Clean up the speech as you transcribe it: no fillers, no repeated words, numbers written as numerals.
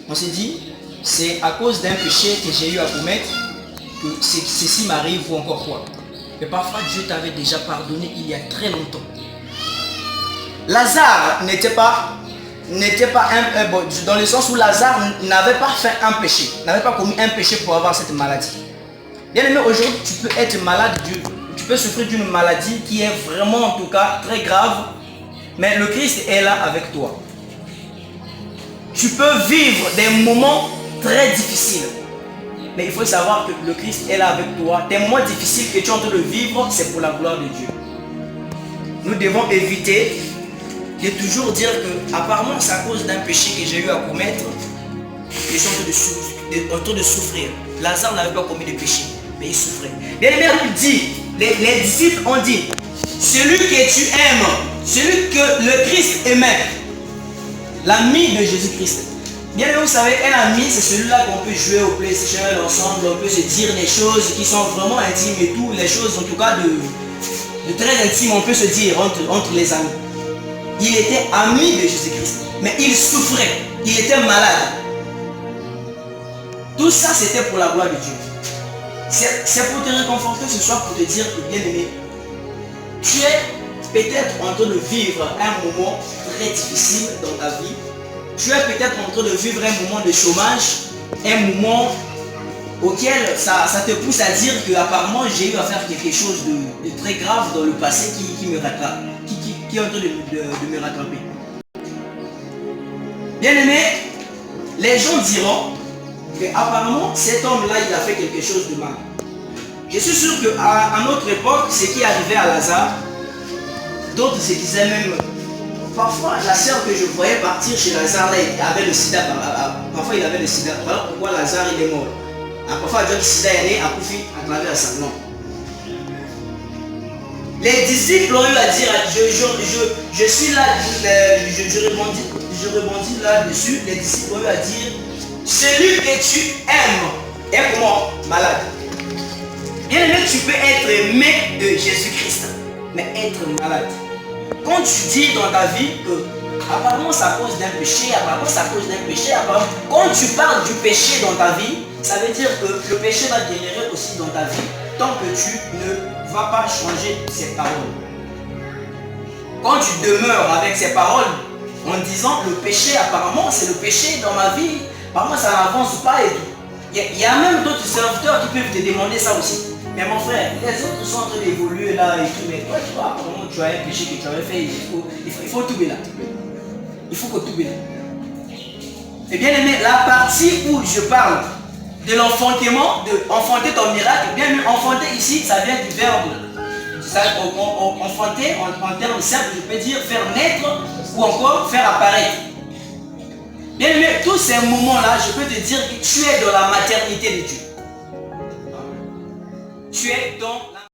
On s'est dit, c'est à cause d'un péché que j'ai eu à commettre que ceci m'arrive ou encore quoi. Mais parfois Dieu t'avait déjà pardonné il y a très longtemps. Lazare n'était pas dans le sens où Lazare n'avait pas fait un péché, n'avait pas commis un péché pour avoir cette maladie. Bien aimé, aujourd'hui tu peux être malade, tu peux souffrir d'une maladie qui est vraiment en tout cas très grave, mais le Christ est là avec toi. Tu peux vivre des moments très difficiles, mais il faut savoir que le Christ est là avec toi. Des moments difficiles que tu es en train de vivre, c'est pour la gloire de Dieu. Nous devons éviter de toujours dire que apparemment c'est à cause d'un péché que j'ai eu à commettre que je suis en train de souffrir. Lazare n'avait pas commis de péché, mais il souffrait. Bien aimé, les disciples ont dit, celui que tu aimes, celui que le Christ aimait, l'ami de Jésus-Christ. Bien aimé, vous savez, un ami, c'est celui-là qu'on peut jouer au PlayStation ensemble, on peut se dire des choses qui sont vraiment intimes et tout, les choses en tout cas de très intimes, on peut se dire entre les amis. Il était ami de Jésus-Christ, mais il souffrait, il était malade. Tout ça, c'était pour la gloire de Dieu. C'est pour te réconforter ce soir, pour te dire que, bien aimé, tu es peut-être en train de vivre un moment très difficile dans ta vie. Tu es peut-être en train de vivre un moment de chômage, un moment auquel ça te pousse à dire que apparemment j'ai eu à faire quelque chose de très grave dans le passé qui me rattrape, qui est en train de me rattraper. Bien aimé, les gens diront que apparemment cet homme-là il a fait quelque chose de mal. Je suis sûr qu'à notre époque, ce qui arrivait à Lazare, d'autres se disaient même, parfois la sœur que je voyais partir chez Lazare, là, il avait le sida, parfois il avait le sida, voilà pourquoi Lazare il est mort. Parfois le sida est né à profit à travers la sang. Non. Les disciples ont eu à dire, je suis là, je rebondis là-dessus, les disciples ont eu à dire, celui que tu aimes est comment? Malade. Bien aimé, tu peux être aimé de Jésus-Christ, mais être malade. Quand tu dis dans ta vie que apparemment ça cause d'un péché, apparemment ça cause d'un péché, apparemment, quand tu parles du péché dans ta vie, ça veut dire que le péché va demeurer aussi dans ta vie tant que tu ne vas pas changer ses paroles. Quand tu demeures avec ces paroles en disant le péché, apparemment c'est le péché dans ma vie, apparemment ça n'avance pas et tout. Il y a même d'autres serviteurs qui peuvent te demander ça aussi. Mais mon frère, les autres sont en train d'évoluer là et tout, mais toi tu vois, apparemment tu as un péché que tu avais fait, il faut tout là. Il faut que tout là. Et bien aimé, la partie où je parle de l'enfantement, de enfanter ton miracle, bien mieux enfanter ici, ça vient du verbe. Enfanter en termes simples, je peux dire faire naître ou encore faire apparaître. Bien aimé, tous ces moments-là, je peux te dire que tu es dans la maternité de Dieu. Tu es dans la